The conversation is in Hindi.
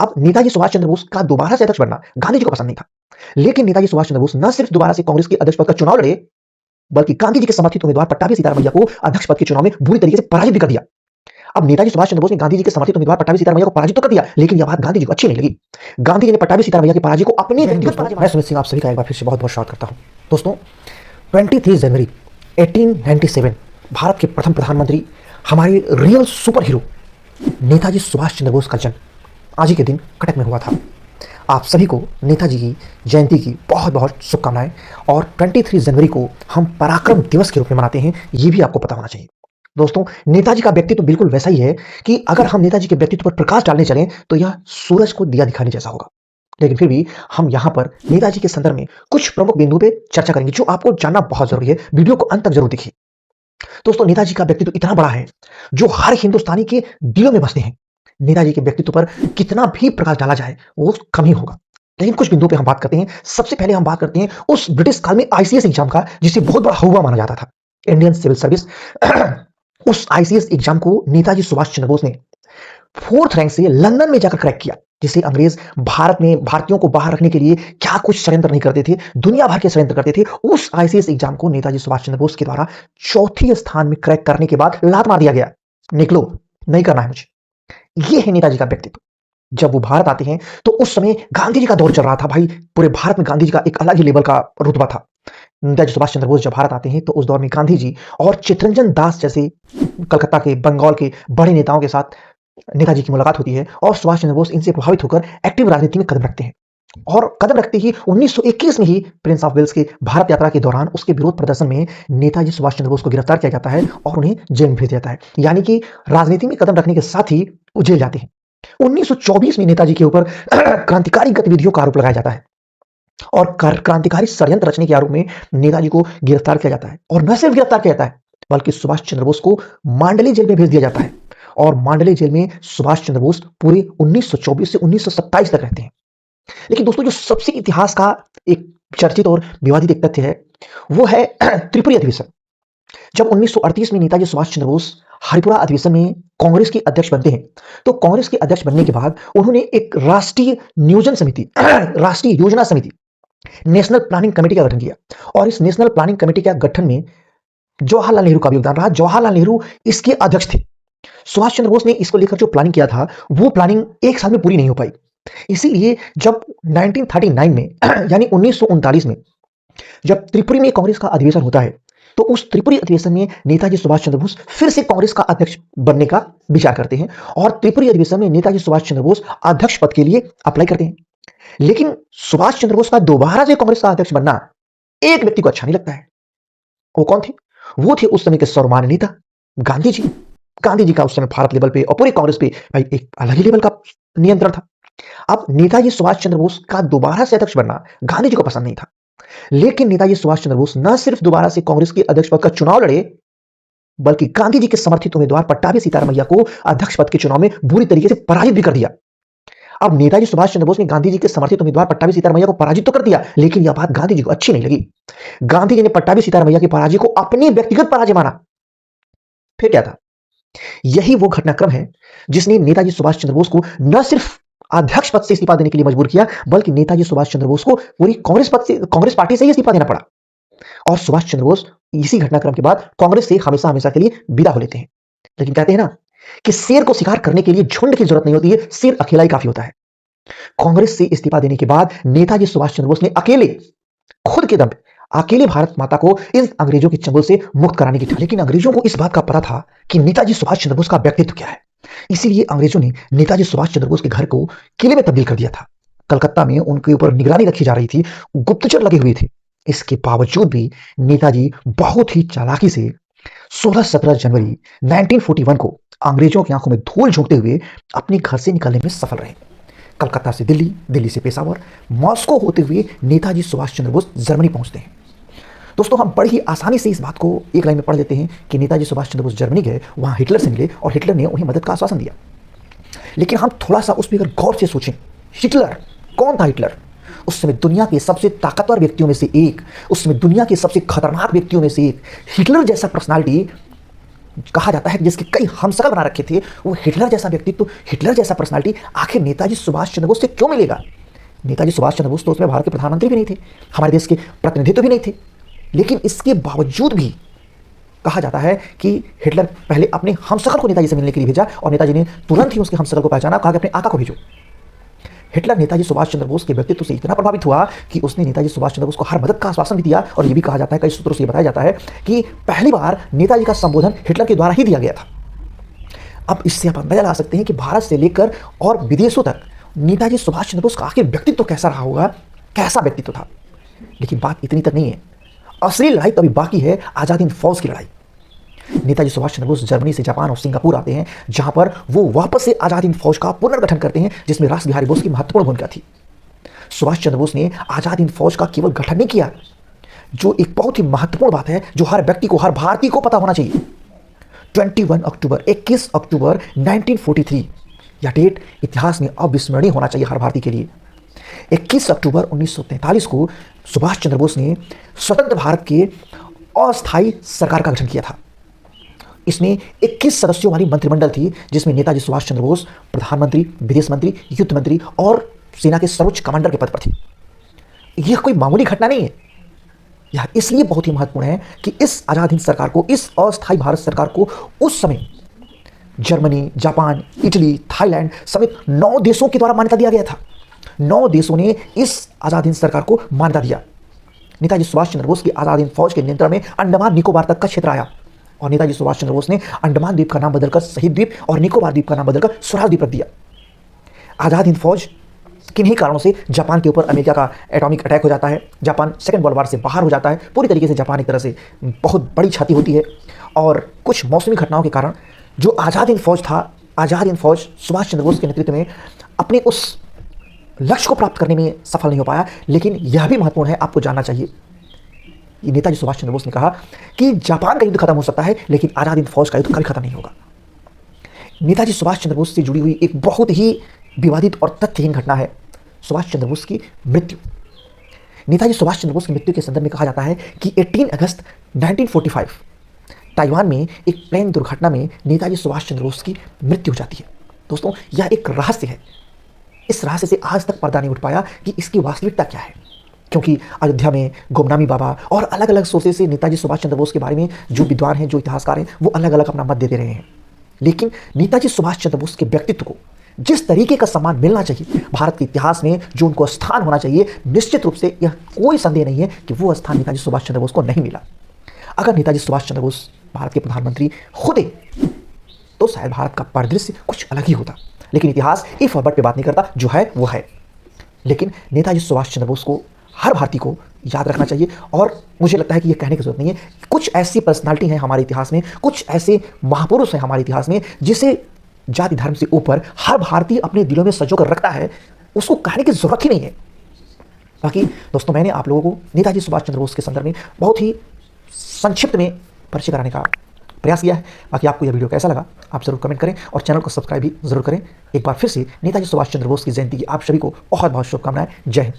अब नेताजी सुभाष चंद्र बोस का दोबारा से अध्यक्ष बनना गांधी जी को पसंद नहीं था, लेकिन नेताजी सुभाष चंद्र बोस न सिर्फ दोबारा से कांग्रेस के अध्यक्ष पद का चुनाव लड़े, बल्कि गांधी जी के समर्थित उम्मीदवार पट्टाभी सीतारामैया को अध्यक्ष पद के चुनाव में बुरी तरीके से पराजित भी कर दिया। अब नेताजी सुभाष चंद्र बोस ने गांधी जी के समर्थित उम्मीदवार पट्टाभी सीतारामैया को पराजित तो कर दिया, लेकिन यह बात गांधी जी को अच्छी नहीं लगी। गांधी जी ने पट्टाभी सीतारामैया की पराजय को अपनी व्यक्तिगत पराजय। मैं सुमित सिंह आप सभी का एक बार फिर से बहुत बहुत स्वागत करता हूं। दोस्तों, 23 जनवरी 1897 भारत के प्रथम प्रधानमंत्री, हमारे real super hero Netaji Subhash Chandra Bose का जन्म आज ही के दिन कटक में हुआ था। आप सभी को नेताजी की जयंती की बहुत बहुत शुभकामनाएं। और 23 जनवरी को हम पराक्रम दिवस के रूप में मनाते हैं, ये भी आपको पता होना चाहिए। दोस्तों, नेताजी का व्यक्तित्व बिल्कुल वैसा ही है कि अगर हम नेताजी के व्यक्तित्व पर प्रकाश डालने चलें तो यह सूरज को दिया दिखाने जैसा होगा। लेकिन फिर भी हम यहाँ पर नेताजी के संदर्भ में कुछ प्रमुख बिंदु पे चर्चा करेंगे जो आपको जानना बहुत जरूरी है। वीडियो को अंत तक जरूर देखिए। दोस्तों, नेताजी का व्यक्तित्व इतना बड़ा है जो हर हिंदुस्तानी के दिलों में बसते हैं। नेताजी के व्यक्तित्व पर कितना भी प्रकाश डाला जाए वो कम ही होगा। लेकिन कुछ बिंदुओं पे हम बात करते हैं। सबसे पहले हम बात करते हैं उस ब्रिटिश काल में आईसीएस एग्जाम का, जिसे बहुत बड़ा हौवा माना जाता था, इंडियन सिविल सर्विस। उस आईसीएस एग्जाम को नेताजी सुभाष चंद्र बोस ने 4th रैंक से लंदन में जाकर क्रैक किया, जिसे अंग्रेज भारत में भारतीयों को बाहर रखने के लिए क्या कुछ षड्यंत्र नहीं करते थे, दुनिया भर के षड्यंत्र करते थे। उस आईसीएस एग्जाम को नेताजी सुभाष चंद्र बोस के द्वारा 4थे स्थान में क्रैक करने के बाद लात मार दिया गया, निकलो, नहीं करना है मुझे। यह है नेताजी का व्यक्तित्व। जब वो भारत आते हैं तो उस समय गांधी जी का दौर चल रहा था। भाई, पूरे भारत में गांधी जी का एक अलग ही लेवल का रुतबा था। नेताजी सुभाष चंद्र बोस जब भारत आते हैं तो उस दौर में गांधी जी और चित्तरंजन दास जैसे कलकत्ता के, बंगाल के बड़े नेताओं के साथ नेताजी की मुलाकात होती है और सुभाष चंद्र बोस इनसे प्रभावित होकर एक्टिव राजनीति में कदम रखते हैं। और कदम रखते ही 1921 में ही प्रिंस ऑफ वेल्स के भारत यात्रा के दौरान उसके विरोध प्रदर्शन में नेताजी सुभाष चंद्र बोस को गिरफ्तार किया जाता है और उन्हें जेल में भेज दिया जाता है। यानी कि राजनीति में कदम रखने के साथ ही वो जेल जाते हैं। 1924 में नेताजी के ऊपर क्रांतिकारी गतिविधियों का आरोप लगाया जाता है और क्रांतिकारी षड्यंत्र रचने के आरोप में नेताजी को गिरफ्तार किया जाता है। और न सिर्फ गिरफ्तार किया जाता है बल्कि सुभाष चंद्र बोस को मांडले जेल में भेज दिया जाता है। और मांडले जेल में सुभाष चंद्र बोस पूरे 1924 से 1927 तक रहते हैं। लेकिन दोस्तों, जो सबसे इतिहास का एक चर्चित और विवादित एक तथ्य है वो है त्रिपुरी अधिवेशन। जब 1938 में नेताजी सुभाष चंद्र बोस हरिपुरा अधिवेशन में कांग्रेस के अध्यक्ष बनते हैं तो कांग्रेस के अध्यक्ष बनने के बाद उन्होंने एक राष्ट्रीय नियोजन समिति राष्ट्रीय योजना समिति, नेशनल प्लानिंग कमेटी का गठन किया। और इस नेशनल प्लानिंग कमेटी के गठन में जवाहरलाल नेहरू का भी योगदान रहा। जवाहरलाल नेहरू इसके अध्यक्ष थे। सुभाष चंद्र बोस ने इसको लेकर जो प्लानिंग किया था वो प्लानिंग एक साल में पूरी नहीं हो पाई। इसीलिए जब 1939 में यानी 1939 में जब त्रिपुरी में कांग्रेस का अधिवेशन होता है तो उस त्रिपुरी अधिवेशन में नेताजी सुभाष चंद्र बोस फिर से कांग्रेस का अध्यक्ष बनने का विचार करते हैं और त्रिपुरी अधिवेशन में नेताजी सुभाष चंद्र बोस अध्यक्ष पद के लिए अप्लाई करते हैं। लेकिन सुभाष चंद्र बोस का दोबारा से कांग्रेस का अध्यक्ष बनना एक व्यक्ति को अच्छा नहीं लगता है। वो कौन थे? वो थे उस समय के सर्वमान्य नेता गांधी जी। गांधी जी का उस समय भारत लेवल पे और पूरे कांग्रेस पे भाई एक अलग ही लेवल का नियंत्रण था। अब नेताजी सुभाष चंद्र बोस का दोबारा से अध्यक्ष बनना गांधी जी को पसंद नहीं था, लेकिन नेताजी सुभाष चंद्र बोस न सिर्फ दोबारा से कांग्रेस के अध्यक्ष पद का चुनाव लड़े, बल्कि गांधी जी के समर्थित उम्मीदवार पट्टाभी सीतारामैया को अध्यक्ष पद के चुनाव में बुरी तरीके से पराजित भी कर दिया। अब नेताजी सुभाष चंद्र बोस ने गांधी जी के समर्थित उम्मीदवार पट्टाभी सीतारामैया को पराजित तो कर दिया, लेकिन यह बात गांधी जी को अच्छी नहीं लगी। गांधी जी ने पट्टाभी सीतारामैया की पराजय को अपनी व्यक्तिगत पराजय माना। फिर क्या था? यही वो घटनाक्रम है जिसने नेताजी सुभाष चंद्र बोस को न सिर्फ अध्यक्ष पद से इस्तीफा देने के लिए मजबूर किया, बल्कि नेताजी सुभाष चंद्र बोस को पूरी कांग्रेस पार्टी से ही इस्तीफा देना पड़ा। और सुभाष चंद्र बोस इसी घटनाक्रम के बाद कांग्रेस से हमेशा हमेशा के लिए विदा हो लेते हैं। लेकिन कहते हैं ना कि शेर को शिकार करने के लिए झुंड की जरूरत नहीं होती है, शेर अकेला ही काफी होता है। कांग्रेस से इस्तीफा देने के बाद नेताजी सुभाष चंद्र बोस ने अकेले, खुद के दम पे अकेले भारत माता को इन अंग्रेजों के चंगुल से मुक्त कराने की था। लेकिन अंग्रेजों को इस बात का पता था कि नेताजी सुभाष चंद्र बोस का व्यक्तित्व क्या है। इसीलिए अंग्रेजों ने नेताजी सुभाष चंद्र बोस के घर को किले में तब्दील कर दिया था। कलकत्ता में उनके ऊपर निगरानी रखी जा रही थी, गुप्तचर लगे हुए थे। इसके बावजूद भी नेताजी बहुत ही चालाकी से 16-17 जनवरी 1941 को अंग्रेजों की आंखों में धूल झोंकते हुए अपने घर से निकलने में सफल रहे। कलकत्ता से दिल्ली, दिल्ली से पेशावर, मॉस्को होते हुए नेताजी सुभाष चंद्र बोस जर्मनी पहुंचते हैं। दोस्तों, हम बड़ी ही आसानी से इस बात को एक लाइन में पढ़ लेते हैं कि नेताजी सुभाष चंद्र बोस जर्मनी गए, वहां हिटलर से मिले और हिटलर ने उन्हें मदद का आश्वासन दिया। लेकिन हम थोड़ा सा उस पर अगर गौर से सोचें, हिटलर कौन था? हिटलर उस समय दुनिया के सबसे ताकतवर व्यक्तियों में से एक, उस समय दुनिया के सबसे खतरनाक व्यक्तियों में से एक। हिटलर जैसा पर्सनालिटी कहा जाता है कि जिसके कई हमशक्ल बना रखे थे, वो हिटलर जैसा व्यक्तित्व, हिटलर जैसा पर्सनालिटी आखिर नेताजी सुभाष चंद्र बोस से क्यों मिलेगा? नेताजी सुभाष चंद्र बोस तो उसमें भारत के प्रधानमंत्री भी नहीं थे, हमारे देश के प्रतिनिधित्व भी नहीं थे, लेकिन इसके बावजूद भी कहा जाता है कि हिटलर पहले अपने हमशक्ल को नेताजी से मिलने के लिए भेजा और नेताजी ने तुरंत ही उसके हमशक्ल को पहचाना, कहा कि अपने आका को भेजो। हिटलर नेताजी सुभाष चंद्र बोस के व्यक्तित्व से इतना प्रभावित हुआ कि उसने नेताजी सुभाष चंद्र बोस को हर मदद का आश्वासन भी दिया। और यह भी कहा जाता है, कई सूत्रों से बताया जाता है कि पहली बार नेताजी का संबोधन हिटलर के द्वारा ही दिया गया था। अब इससे आप अंदाजा लगा सकते हैं कि भारत से लेकर और विदेशों तक नेताजी सुभाष चंद्र बोस का आखिर व्यक्तित्व कैसा रहा होगा, कैसा व्यक्तित्व था। लेकिन बात इतनी तक नहीं है, असली लड़ाई तभी बाकी है, आजाद हिंद फौज की लड़ाई। नेताजी सुभाष चंद्र बोस जर्मनी से जापान और सिंगापुर आते हैं, जहां पर वो वापस से आजाद हिंद फौज का पुनर्गठन करते हैं, जिसमें रास बिहारी बोस की महत्वपूर्ण भूमिका थी। सुभाष चंद्र बोस ने आजाद हिंद फौज का केवल गठन नहीं किया, जो एक बहुत ही महत्वपूर्ण बात है, जो हर व्यक्ति को, हर भारतीय को पता होना चाहिए। 21 अक्टूबर 1943 यह डेट इतिहास में अविस्मरणीय होना चाहिए हर भारतीय के लिए। 21 अक्टूबर 1943 को सुभाष चंद्र बोस ने स्वतंत्र भारत के अस्थायी सरकार का गठन किया था। इसमें 21 सदस्यों वाली मंत्रिमंडल थी, जिसमें नेताजी सुभाष चंद्र बोस प्रधानमंत्री, विदेश मंत्री, युद्ध मंत्री और सेना के सर्वोच्च कमांडर के पद पर थी। यह कोई मामूली घटना नहीं है। यह इसलिए बहुत ही महत्वपूर्ण है कि इस आजाद हिंद सरकार को, इस अस्थायी भारत सरकार को उस समय जर्मनी, जापान, इटली, थाईलैंड समेत 9 देशों के द्वारा मान्यता दिया गया था। 9 देशों ने इस आजाद हिंद सरकार को मान्यता दिया। नेताजी सुभाष चंद्र बोस की आजाद हिंद फौज के नियंत्रण में अंडमान निकोबार तक का क्षेत्र आया और नेताजी सुभाष चंद्र बोस ने अंडमान द्वीप का नाम बदलकर शहीद द्वीप और निकोबार द्वीप का नाम बदलकर स्वराज द्वीप रख दिया। आजाद हिंद फौज किन्हीं कारणों से जापान के ऊपर अमेरिका का एटॉमिक अटैक हो जाता है, जापान सेकेंड वर्ल्ड वार से बाहर हो जाता है, पूरी तरीके से जापान एक तरह से बहुत बड़ी क्षति होती है। और कुछ मौसमी घटनाओं के कारण जो आजाद हिंद फौज था, आजाद हिंद फौज सुभाष चंद्र बोस के नेतृत्व में अपने उस लक्ष्य को प्राप्त करने में सफल नहीं हो पाया। लेकिन यह भी महत्वपूर्ण है, आपको जानना चाहिए, नेताजी सुभाष चंद्र बोस ने कहा कि जापान का युद्ध खत्म हो सकता है, लेकिन आजाद हिंद फौज का युद्ध कभी खत्म नहीं होगा। नेताजी सुभाष चंद्र बोस से जुड़ी हुई एक बहुत ही विवादित और तथ्यहीन घटना है सुभाष चंद्र बोस की मृत्यु। नेताजी सुभाष चंद्र बोस की मृत्यु के संदर्भ में कहा जाता है कि 18 अगस्त 1945 ताइवान में एक प्लेन दुर्घटना में नेताजी सुभाष चंद्र बोस की मृत्यु हो जाती है। दोस्तों, यह एक रहस्य है। इस रहस्य से आज तक पर्दा नहीं उठ पाया कि इसकी वास्तविकता क्या है, क्योंकि अयोध्या में गुमनामी बाबा और अलग अलग सोर्सेज से नेताजी सुभाष चंद्र बोस के बारे में जो विद्वान हैं, जो इतिहासकार हैं, वो अलग अलग अपना मत देते रहे हैं। लेकिन नेताजी सुभाष चंद्र बोस के व्यक्तित्व को जिस तरीके का सम्मान मिलना चाहिए, भारत के इतिहास में जो उनको स्थान होना चाहिए, निश्चित रूप से यह कोई संदेह नहीं है कि वो स्थान नेताजी सुभाष चंद्र बोस को नहीं मिला। अगर नेताजी सुभाष चंद्र बोस भारत के प्रधानमंत्री होते तो शायद भारत का परिदृश्य कुछ अलग ही होता। लेकिन इतिहास इफ और बट पे बात नहीं करता, जो है वो है। लेकिन नेताजी सुभाष चंद्र बोस को हर भारतीय को याद रखना चाहिए। और मुझे लगता है कि यह कहने की जरूरत नहीं है, कुछ ऐसी पर्सनालिटी हैं हमारे इतिहास में, कुछ ऐसे महापुरुष हैं हमारे इतिहास में, जिसे जाति धर्म से ऊपर हर भारतीय अपने दिलों में सजो कर रखता है, उसको कहने की जरूरत ही नहीं है। बाकी दोस्तों, मैंने आप लोगों को नेताजी सुभाष चंद्र बोस के संदर्भ में बहुत ही संक्षिप्त में परिचय कराने का प्रयास किया है। बाकी आपको यह वीडियो कैसा लगा आप जरूर कमेंट करें और चैनल को सब्सक्राइब भी जरूर करें। एक बार फिर से नेताजी सुभाष चंद्र बोस की जयंती की आप सभी को बहुत बहुत शुभकामनाएं। जय हिंद।